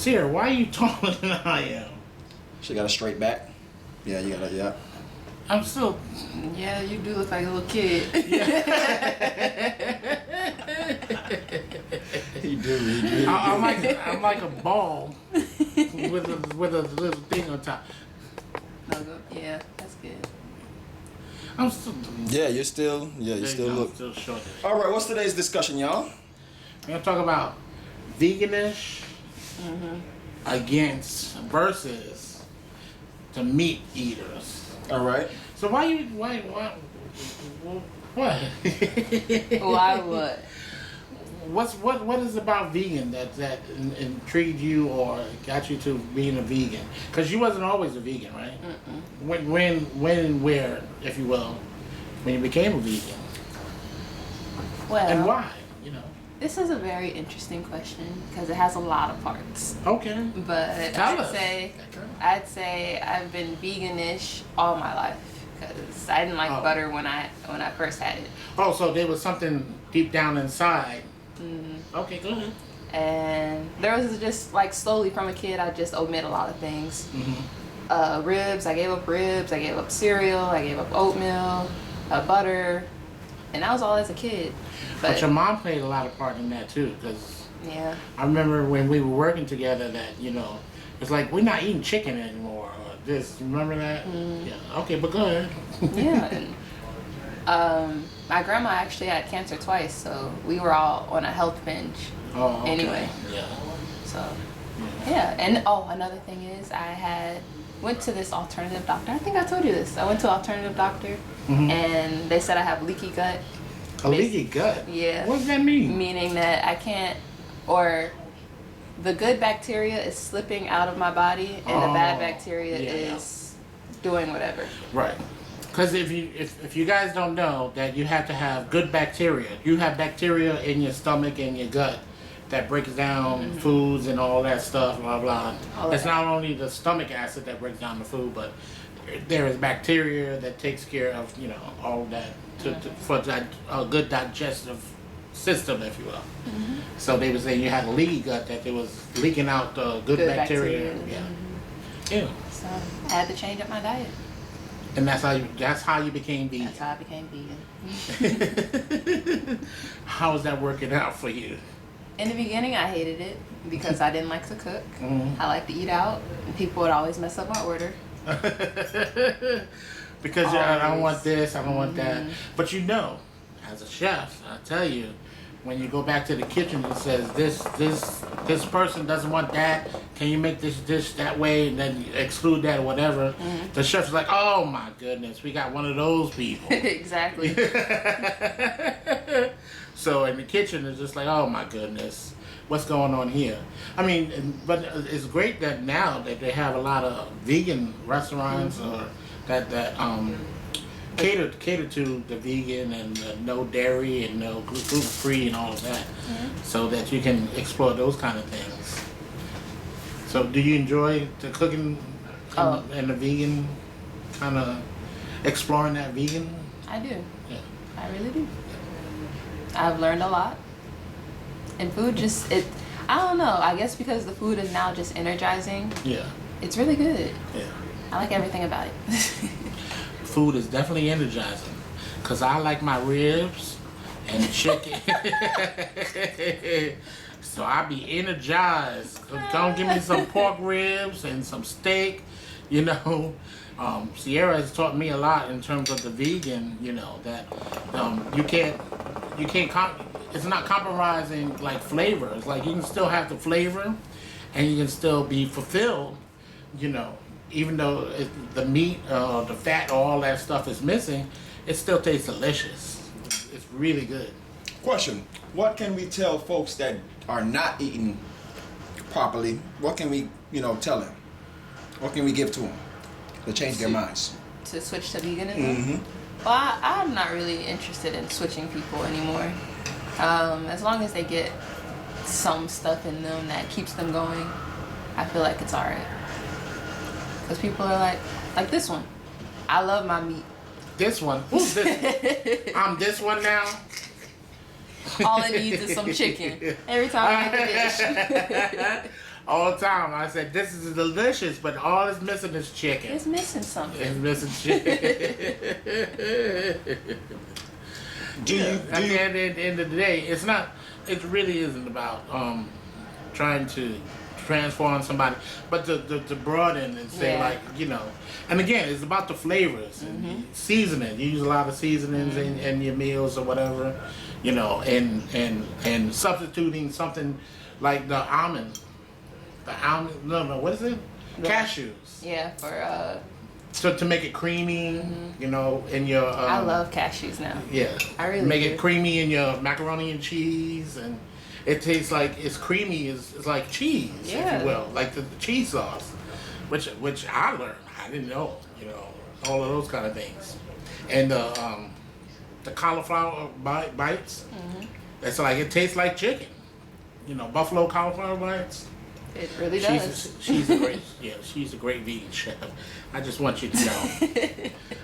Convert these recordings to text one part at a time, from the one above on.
Sierra, why are you taller than I am? She got a straight back. Yeah, you got it. Yeah. I'm still. Yeah, you do look like a little kid. He do. I'm like a ball with a little thing on top. Yeah, that's good. I'm still. Yeah, you still look. Still short. All right, what's today's discussion, y'all? We're gonna talk about veganish versus the meat eaters. All right. So why what? Why what? What is about vegan that intrigued you or got you to being a vegan? Because you wasn't always a vegan, right? When and where, if you will, when you became a vegan? Well, And why? You know. This is a very interesting question because it has a lot of parts. Okay. But Tell us. I'd say I've been veganish all my life because I didn't like butter when I first had it. Oh, so there was something deep down inside. Okay, go ahead. And there was just like slowly from a kid, I just omit a lot of things. Ribs, I gave up ribs. I gave up cereal. I gave up oatmeal, butter, and that was all as a kid. But your mom played a lot of part in that too, because yeah, I remember when we were working together that it's like we're not eating chicken anymore. Or this, remember that? Yeah. Okay, but go ahead. yeah. And, my grandma actually had cancer twice, so we were all on a health binge. Oh, okay. Anyway. Yeah. So, yeah. And another thing is I went to this alternative doctor. I think I told you this. I went to an alternative doctor, and they said I have leaky gut. A leaky gut? Yeah. What does that mean? Meaning that I can't, or the good bacteria is slipping out of my body, and the bad bacteria is doing whatever. Right. Because if you guys don't know that you have to have good bacteria, you have bacteria in your stomach and your gut that breaks down foods and all that stuff, blah blah. It's not only the stomach acid that breaks down the food, but there is bacteria that takes care of all of that for a good digestive system, if you will. So they were saying you had a leaky gut, that it was leaking out the good bacteria. Yeah. So I had to change up my diet. And that's how you became vegan. That's how I became vegan. How is that working out for you? In the beginning, I hated it because I didn't like to cook. I like to eat out, and people would always mess up my order. Because I don't want this, I don't want that. But as a chef, I tell you, when you go back to the kitchen and says this person doesn't want that, can you make this dish that way, and then exclude that or whatever, the chef's like, oh my goodness, we got one of those people. Exactly. So in the kitchen it's just like, oh my goodness, what's going on here? I mean, but it's great that now that they have a lot of vegan restaurants or that cater to the vegan and no dairy and no gluten free and all of that, so that you can explore those kind of things. So do you enjoy the cooking and the vegan kind of exploring that vegan? I do. Yeah. I really do. I've learned a lot. And food I don't know, I guess because the food is now just energizing. Yeah. It's really good. Yeah. I like everything about it. Food is definitely energizing, because I like my ribs and chicken. So I be energized. Don't give me some pork ribs and some steak, Sierra has taught me a lot in terms of the vegan, that you can't it's not compromising like flavor. It's like you can still have the flavor and you can still be fulfilled, even though the meat, the fat, all that stuff is missing, it still tastes delicious. It's really good. Question: what can we tell folks that are not eating properly? What can we, tell them? What can we give to them to change their minds? To switch to veganism? Well, I'm not really interested in switching people anymore. As long as they get some stuff in them that keeps them going, I feel like it's alright. Because people are like this one. I love my meat. This one? Who's this? I'm this one now? All it needs is some chicken. Every time I make a dish. all the time. I said, this is delicious, but all it's missing is chicken. It's missing something. It's missing chicken. At the end of the day, it's not. It really isn't about trying to transform somebody, but to broaden and say like, you know. And again, it's about the flavors and seasoning. You use a lot of seasonings in your meals or whatever, you know, and substituting something like the almond. What is it? Cashews. Yeah, for So to make it creamy, you know, in your. I love cashews now. Yeah. I really make do. it creamy in your macaroni and cheese, and it tastes like it's creamy. It's like cheese, if you will, like the cheese sauce, which I learned. I didn't know, you know, all of those kind of things, and the cauliflower bites. It's like it tastes like chicken, you know, buffalo cauliflower bites. It really does. She's a great, she's a great vegan chef. I just want you to know.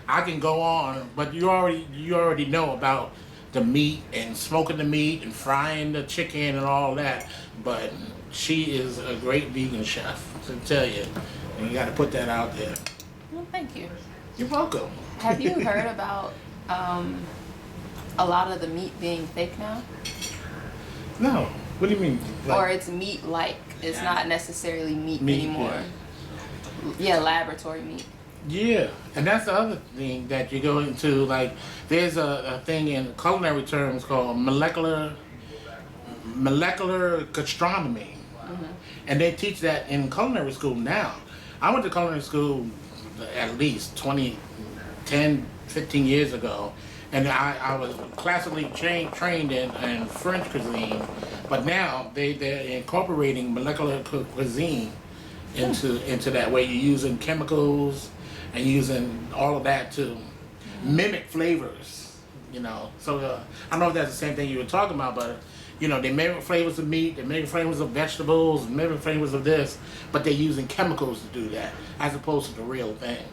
I can go on, but you already know about the meat and smoking the meat and frying the chicken and all that. But she is a great vegan chef, to tell you. And you got to put that out there. Well, thank you. You're welcome. Have you heard about a lot of the meat being fake now? No. What do you mean? Or it's meat-like. It's not necessarily meat anymore. Yeah, laboratory meat. Yeah, and that's the other thing that you go into. Like, there's a thing in culinary terms called molecular gastronomy, and they teach that in culinary school now. I went to culinary school at least 10, 15 years ago, and I was classically trained in French cuisine, but now they're incorporating molecular cuisine into that way. You're using chemicals and using all of that to mimic flavors, you know. So I don't know if that's the same thing you were talking about, but you know, they mimic flavors of meat, they mimic flavors of vegetables, mimic flavors of this, but they're using chemicals to do that as opposed to the real thing.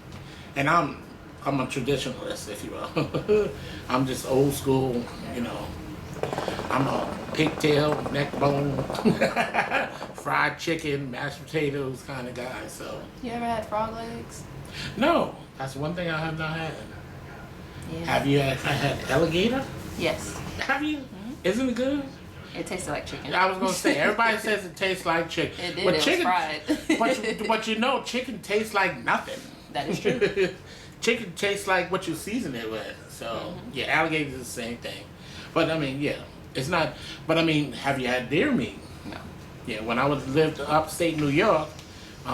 And I'm a traditionalist, if you will. I'm just old school, you know. I'm a pigtail, neck bone, fried chicken, mashed potatoes kind of guy. So. You ever had frog legs? No, that's one thing I have not had. Yeah. Have you had alligator? Yes. Have you? Isn't it good? It tasted like chicken. I was gonna say everybody says it tastes like chicken. It did. But It chicken, was fried. but you know, chicken tastes like nothing. That is true. Chicken tastes like what you season it with. So yeah, alligator is the same thing. But I mean, yeah, it's not. But I mean, have you had deer meat? No. Yeah, when I lived upstate New York,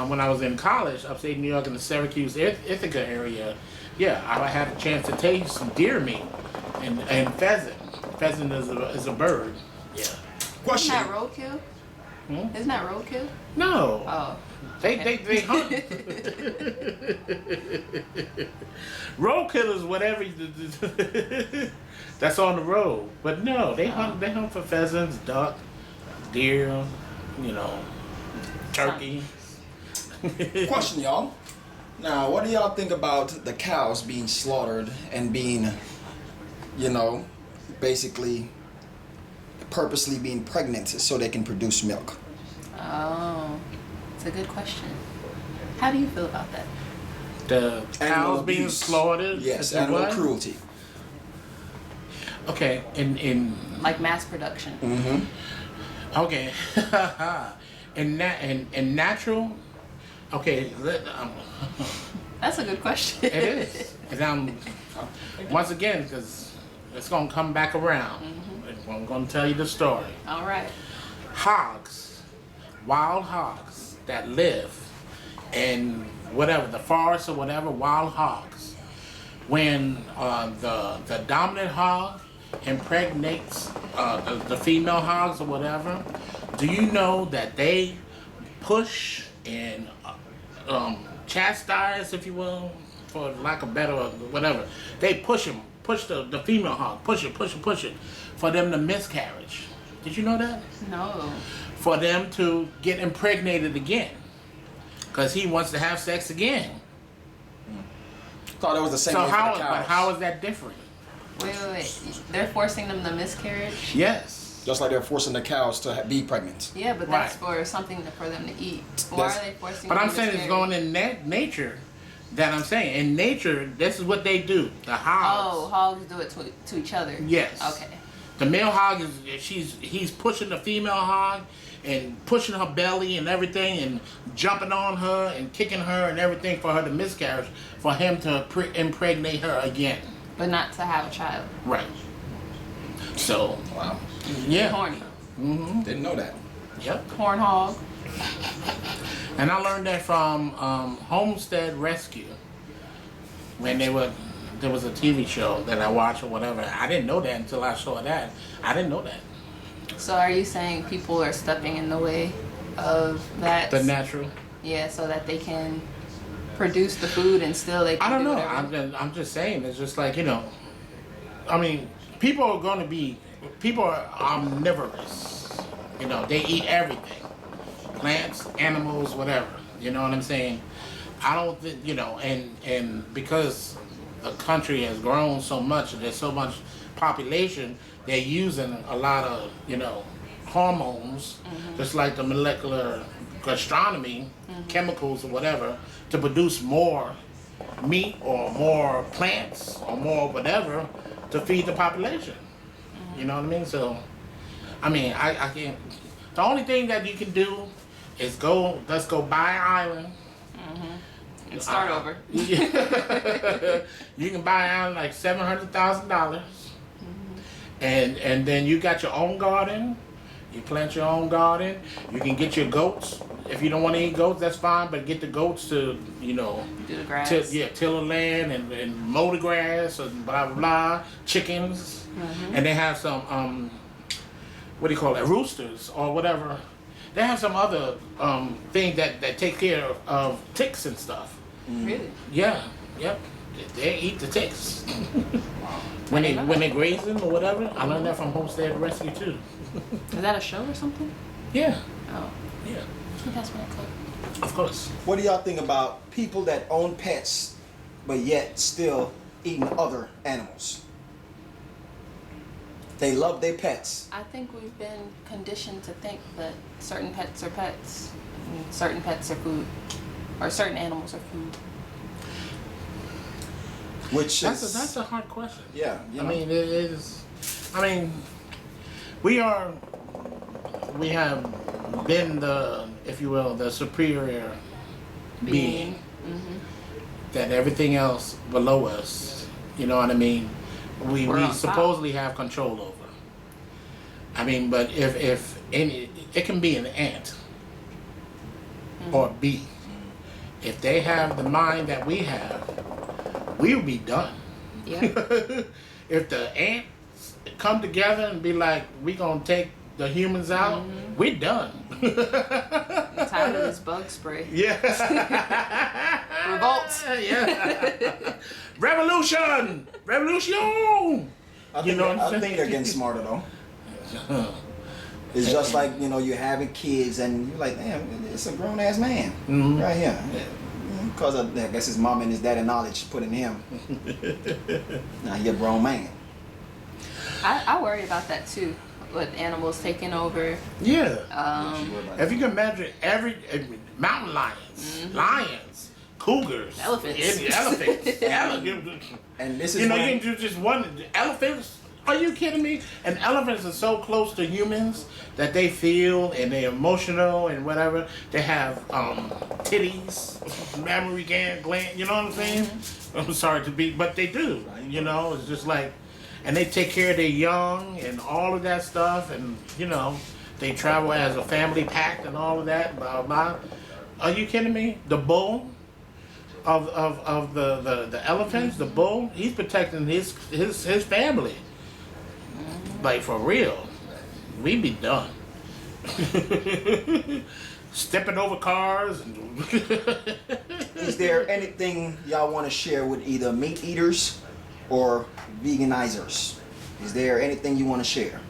when I was in college, upstate New York in the Syracuse, Ithaca area, yeah, I had a chance to taste some deer meat and pheasant. Pheasant is a bird. Yeah. Question. Isn't that roadkill? Isn't that roadkill? No. Oh. They hunt. Roadkill is whatever that's on the road. But no, they hunt for pheasants, duck, deer, you know, turkey. Question, y'all. Now, what do y'all think about the cows being slaughtered and being, you know, basically purposely being pregnant so they can produce milk? Oh, it's a good question. How do you feel about that? The Animal cows being abuse. slaughtered. Yes, and animal what? cruelty. Okay, in Like mass production. okay, in natural. Okay, That's a good question. it is. And once again, because it's gonna come back around. I'm gonna tell you the story. All right. Hogs, wild hogs that live in whatever the forest or whatever, wild hogs. When the dominant hog impregnates the female hogs or whatever, do you know that they push and chastise, if you will, for lack of better or whatever, they push the female hog, push it, for them to miscarriage. Did you know that? No. For them to get impregnated again, because he wants to have sex again. Thought it was the same So way for the cows. how is that different? Wait. They're forcing them to miscarriage? Yes. Just like they're forcing the cows to be pregnant. Yeah, but that's for something for them to eat. Why are they forcing? But them I'm saying it's going in nature. That I'm saying in nature, this is what they do. The hogs. Oh, hogs do it to each other. Yes. Okay. The male hog he's pushing the female hog and pushing her belly and everything and jumping on her and kicking her and everything for her to miscarriage, for him to impregnate her again. But not to have a child. Right. So. Wow. Yeah. Horny. Mm-hmm. Didn't know that. Yep. Corn hog. And I learned that from Homestead Rescue. When there was a TV show that I watched or whatever. I didn't know that until I saw that. I didn't know that. So are you saying people are stepping in the way of that? The natural. Yeah, so that they can produce the food and still they can I don't know. whatever. I'm just saying. It's just like, I mean, people are omnivorous. They eat everything. Plants, animals, whatever. You know what I'm saying? I don't think, and because the country has grown so much, there's so much population, they're using a lot of, hormones, just like the molecular gastronomy, chemicals or whatever, to produce more meat or more plants or more whatever to feed the population. You know what I mean? So, I mean, I can't. The only thing that you can do is let's go buy an island. And start over. You can buy an island like $700,000, and then you got your own garden. You plant your own garden. You can get your goats. If you don't want to eat goats, that's fine. But get the goats to do the grass. Till the land and mow the grass and blah blah blah. Chickens, and they have some what do you call it? Roosters or whatever. They have some other thing that take care of ticks and stuff. Really? Yeah. Yep. They eat the ticks when they graze them or whatever. I learned that from Homestead Rescue too. Is that a show or something? Yeah. Oh. Yeah. Can you pass me that clip? Of course. What do y'all think about people that own pets, but yet still eating other animals? They love their pets. I think we've been conditioned to think that certain pets are pets, and certain pets are food, or certain animals are food. That's a hard question. Yeah. I mean, it is. I mean, we have been if you will, the superior being. That everything else below us, you know what I mean, we supposedly have control over. I mean, but if any, it can be an ant or a bee. If they have the mind that we have, we'll be done. Yeah. If the ants come together and be like, we gonna take the humans out, we're done. I'm tired of this bug spray. Yeah. Revolt. Yeah. Revolution. I think they're getting smarter though. It's just like, you're having kids and you're like, damn, it's a grown ass man right here. Because I guess his mom and his daddy knowledge put in him. Now you're a grown man. I worry about that too, with animals taking over. Yeah. If you can imagine every mountain lions, lions, cougars, elephants. And this is you can do just one elephants. Are you kidding me? And elephants are so close to humans that they feel and they're emotional and whatever. They have titties, mammary gland. You know what I'm saying? I'm sorry to be, but they do. It's just like, and they take care of their young and all of that stuff, and they travel as a family pack and all of that. Blah blah. Are you kidding me? The bull of the elephants, the bull, he's protecting his family. Like for real, we be done. Stepping over cars. Is there anything y'all want to share with either meat eaters or veganizers? Is there anything you want to share?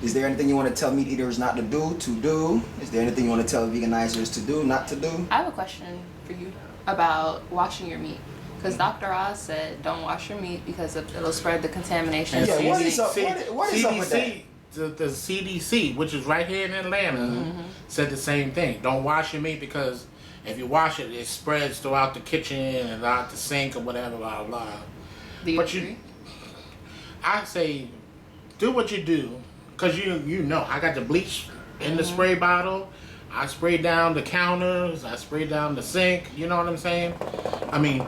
Is there anything you want to tell meat eaters not to do, to do? Is there anything you want to tell veganizers to do, not to do? I have a question for you about washing your meat. Because Dr. Oz said don't wash your meat because it'll spread the contamination. Yeah, what is up with that? the CDC, which is right here in Atlanta, said the same thing. Don't wash your meat because if you wash it, it spreads throughout the kitchen and out the sink or whatever, blah, blah. Do you But agree? I say, do what you do, because you know, I got the bleach in the spray bottle. I spray down the counters. I spray down the sink. You know what I'm saying? I mean,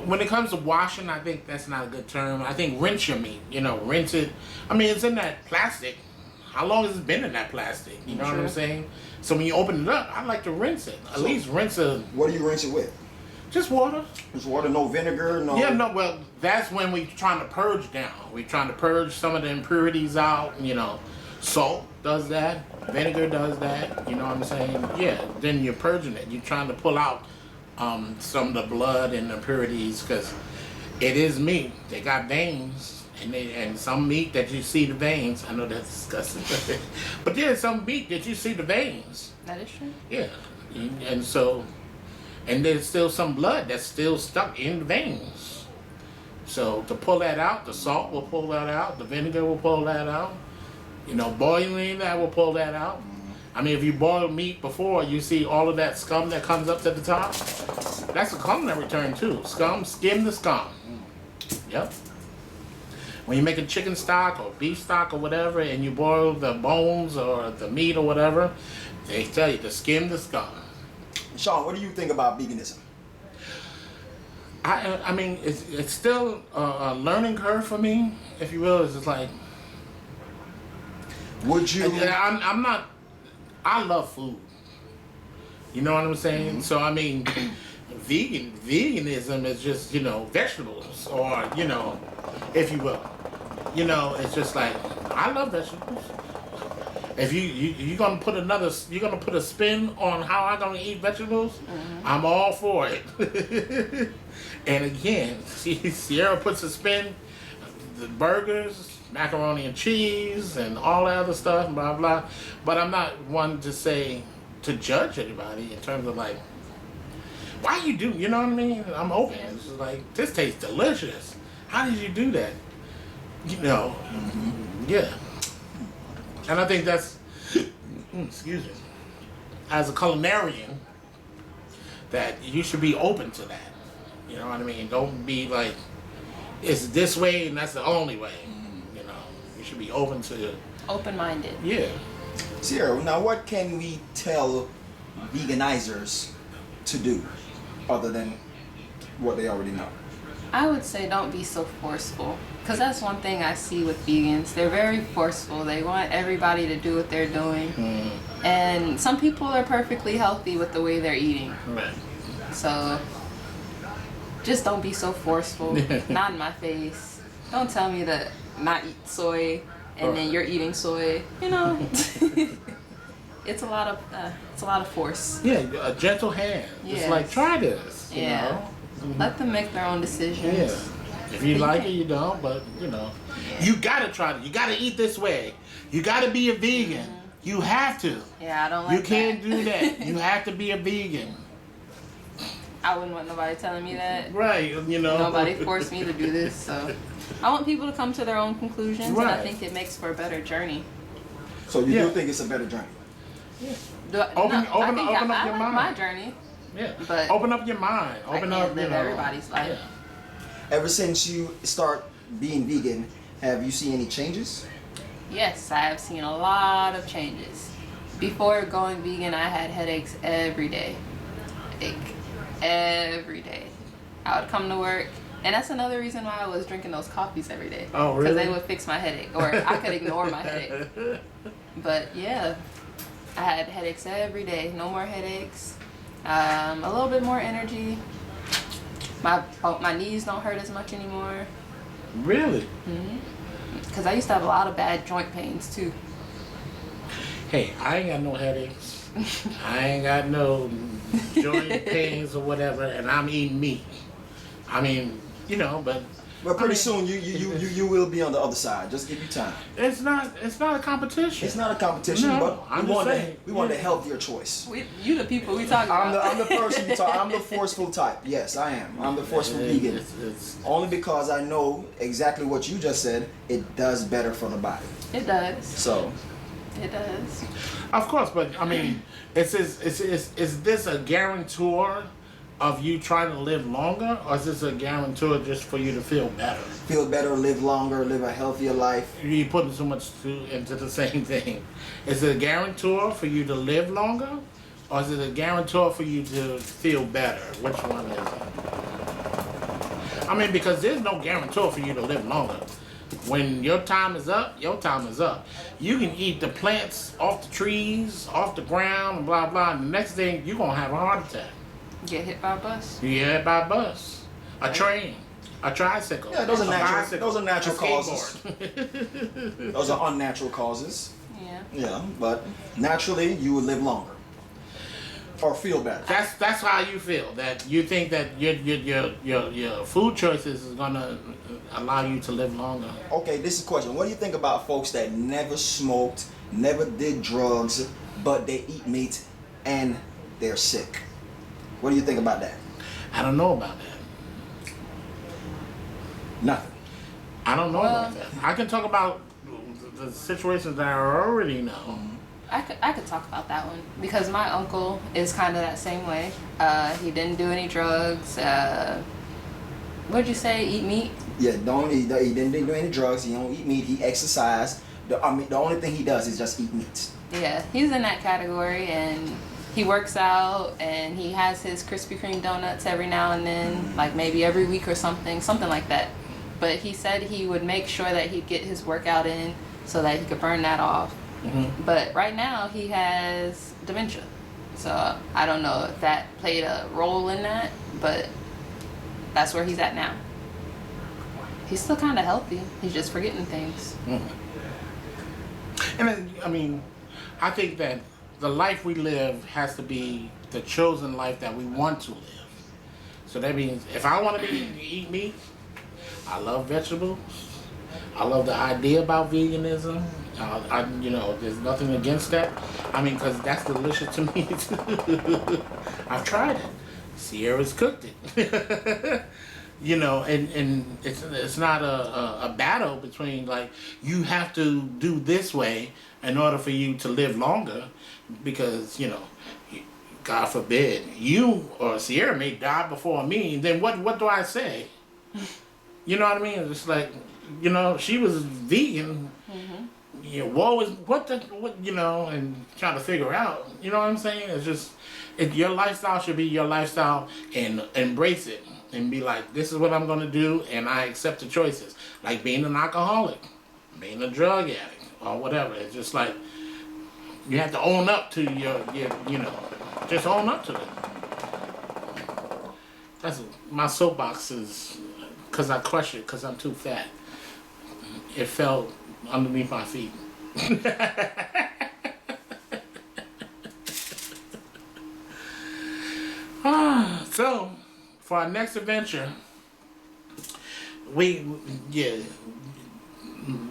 when it comes to washing, I think that's not a good term. I think rinse your meat. You know, rinse it. I mean, it's in that plastic. How long has it been in that plastic? You know what I'm saying? So when you open it up, I like to rinse it. At least rinse it. What do you rinse it with? Just water. Just water, no vinegar, no. Yeah, no. Well, that's when we trying to purge down. We trying to purge some of the impurities out. You know, salt does that. Vinegar does that. You know what I'm saying? Yeah. Then you're purging it. You're trying to pull out some of the blood and impurities because it is meat. They got veins, and some meat that you see the veins. I know that's disgusting, but there's some meat that you see the veins. That is true. Yeah, and so. And there's still some blood that's still stuck in the veins. So to pull that out, the salt will pull that out, the vinegar will pull that out. You know, boiling that will pull that out. I mean, if you boil meat before, you see all of that scum that comes up to the top. That's a culinary term too. Scum, skim the scum. Yep. When you make a chicken stock or beef stock or whatever, and you boil the bones or the meat or whatever, they tell you to skim the scum. Sean, what do you think about veganism? I mean, it's still a learning curve for me, if you will. It's just like, Would you? I'm not, I love food. You know what I'm saying? So, I mean, veganism is just, you know, vegetables or, you know, if you will. You know, it's just like, I love vegetables. If you're gonna put a spin on how I'm gonna eat vegetables, I'm all for it. And again, Sierra puts a spin, the burgers, macaroni and cheese, and all that other stuff, blah blah. But I'm not one to judge anybody in terms of like, why you do? You know what I mean? I'm open. It's just like, this tastes delicious. How did you do that? You know, yeah. And I think that's, excuse me, as a culinarian, that you should be open to that. You know what I mean? Don't be like, it's this way and that's the only way. You know, you should be open to. Open-minded. Yeah. Sierra, now what can we tell veganizers to do other than what they already know? I would say don't be so forceful. Because that's one thing I see with vegans. They're very forceful. They want everybody to do what they're doing. And some people are perfectly healthy with the way they're eating. Right. So just don't be so forceful. Not in my face. Don't tell me to not eat soy and then you're eating soy. You know, it's a lot of force. Yeah, a gentle hand. It's Yes. like, try this. You Yeah. know? Let them make their own decisions. Yeah. If you like it, you don't. But you know, you gotta try it. You gotta eat this way. You gotta be a vegan. You have to. Yeah, I don't like You can't that. do that. You have to be a vegan. I wouldn't want nobody telling me that. Right, you know. Nobody forced me to do this, so I want people to come to their own conclusions, and I Right. think it makes for a better journey. So you Yeah. do think it's a better journey? Open up I your like mind. my journey. Yeah. But open up your mind. I Open can't up, live you know. everybody's life. Yeah. Ever since you start being vegan, have you seen any changes? Yes, I have seen a lot of changes. Before going vegan, I had headaches every day. Every day. I would come to work, and that's another reason why I was drinking those coffees every day. Oh, really? Because they would fix my headache, or I could ignore my headache. But yeah, I had headaches every day. No more headaches. A little bit more energy. My knees don't hurt as much anymore. Really? Because I used to have a lot of bad joint pains too. Hey, I ain't got no headaches. I ain't got no joint pains or whatever, and I'm eating meat. I mean, you know, but But pretty I mean, soon you will be on the other side. Just give you time. it's not a competition. It's not a competition, No, but I'm we just want saying. we want a Yeah. healthier choice. You the people we talking about. I'm the person you talk. I'm the forceful type. Yes, I am. I'm the forceful vegan. It's Only because I know exactly what you just said. It does better for the body. It does. So, It does. Of course, but I mean, is this a guarantor of you trying to live longer, or is this a guarantor just for you to feel better? feel better, live longer, live a healthier life. You're putting so much into the same thing. Is it a guarantor for you to live longer, or is it a guarantor for you to feel better? Which one is it? I mean, because there's no guarantor for you to live longer. When your time is up, your time is up. You can eat the plants off the trees, off the ground, blah, blah, and the next thing, you're going to have a heart attack. Get hit by a bus. You get hit by a bus, a train, a tricycle. Yeah, those are a natural. bicycle, Those are natural a causes. skateboard. Those are unnatural causes. Yeah. Yeah, but naturally you will live longer or feel better. That's how you feel. That you think that your food choices is gonna allow you to live longer. Okay, this is a question. What do you think about folks that never smoked, never did drugs, but they eat meat and they're sick? What do you think about that? I don't know about that. Nothing. I don't know about that. I can talk about the situations that I already know. I could talk about that one because my uncle is kind of that same way. He didn't do any drugs. What'd you say? Eat meat? Yeah, he didn't do any drugs. He don't eat meat. He exercised. The only thing he does is just eat meat. Yeah, he's in that category, and he works out, and he has his Krispy Kreme donuts every now and then, like maybe every week or something like that. But he said he would make sure that he'd get his workout in so that he could burn that off. Mm-hmm. But right now he has dementia, so I don't know if that played a role in that, but that's where he's at now. He's still kind of healthy. He's just forgetting things. Mm-hmm. And then, I mean, I think that the life we live has to be the chosen life that we want to live. So that means if I want to eat meat, I love vegetables. I love the idea about veganism. There's nothing against that. I mean, because that's delicious to me. I've tried it. Sierra's cooked it. And it's not a battle between like you have to do this way in order for you to live longer, because God forbid you or Sierra may die before me. Then what do I say? You know what I mean? It's like she was vegan. Mm-hmm. Woe is what and trying to figure out. You know what I'm saying? It's just your lifestyle should be your lifestyle, and embrace it. And be like, this is what I'm gonna do, and I accept the choices. Like being an alcoholic, being a drug addict, or whatever. It's just like you have to own up to your just own up to it. That's my soapbox is because I crush it because I'm too fat. It fell underneath my feet. So. For our next adventure, this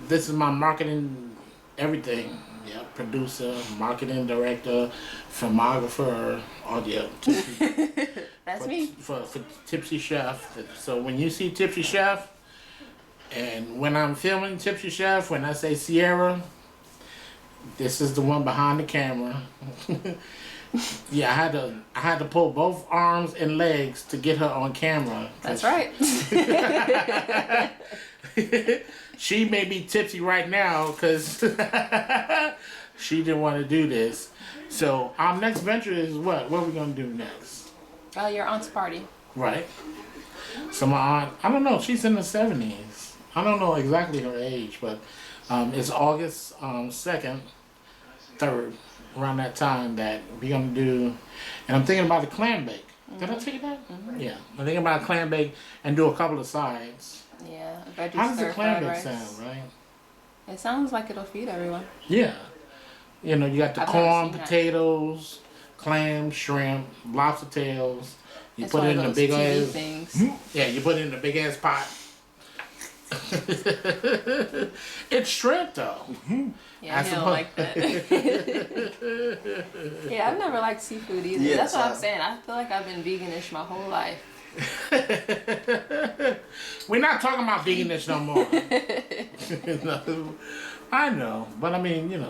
is my marketing everything. Yeah, producer, marketing director, filmographer, audio. That's me. For Tipsy Chef. So when you see Tipsy Chef, and when I'm filming Tipsy Chef, when I say Sierra, this is the one behind the camera. Yeah, I had to pull both arms and legs to get her on camera. That's right. She may be tipsy right now because she didn't want to do this. So our next venture is what? What are we gonna do next? Your aunt's party. Right. So my aunt, I don't know. She's in the 70s. I don't know exactly her age, but it's August 2nd, 3rd. Around that time that we're gonna do, and I'm thinking about the clam bake. Did I tell you that? Mm-hmm. Yeah, I'm thinking about a clam bake and do a couple of sides. Yeah, veggie How does the clam bake rice. sound, right? It sounds like it'll feed everyone. Yeah, you got the I've corn, never seen potatoes, clams, shrimp, lobster tails. You It's put one it in of the those big TV ass things. Yeah, you put it in the big ass pot. It's shrimp though. Mm-hmm. Yeah, I don't like that. Yeah, I've never liked seafood either. Yeah, That's what I'm saying. I feel like I've been veganish my whole life. We're not talking about veganish no more. I know, but I mean,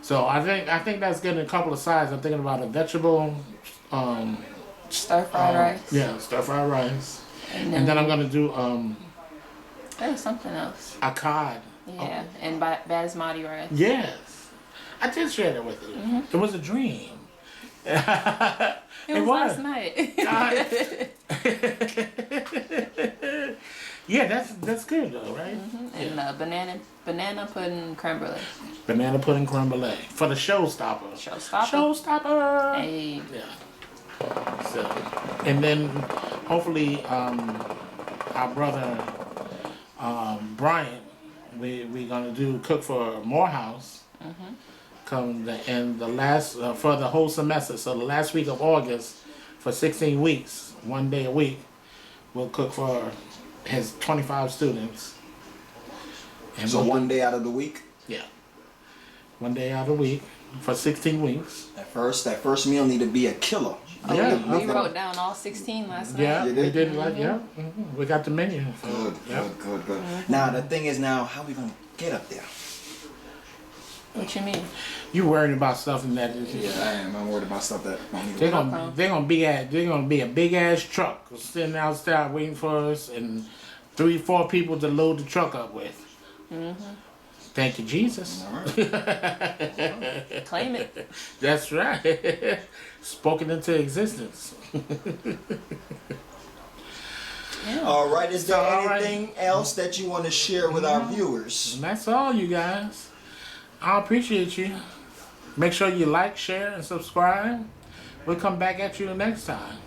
So I think that's getting a couple of sides. I'm thinking about a vegetable, Stir fried rice. yeah, stir fried rice, and then I'm gonna do There was something else. a cod. Yeah, and basmati rice. Yes, I did share that with you. It was a dream. It was last night. Yeah, that's good though, right? And banana pudding creme brulee. Banana pudding creme brulee for the showstopper. Showstopper. Hey. Yeah. So, and then hopefully our brother Brian, we gonna cook for Morehouse. Come the last for the whole semester. So the last week of August for 16 weeks, 1 day a week, we'll cook for his 25 students. And So 1 day out of the week. Yeah. 1 day out of the week for 16 weeks. That first meal need to be a killer. Yeah, We wrote down all 16 last night. Yeah, You we did? did We got the menu. Good. Now the thing is, now how we gonna get up there? What you mean? You worrying about stuff in that? Yeah, I am. I'm worried about stuff that won't even. They're gonna be a big ass truck sitting outside waiting for us, and 3-4 people to load the truck up with. Thank you, Jesus. All right. Claim it. That's right. Spoken into existence. All right. Is there all right. anything else that you want to share with our viewers? And that's all, you guys. I appreciate you. Make sure you like, share, and subscribe. We'll come back at you next time.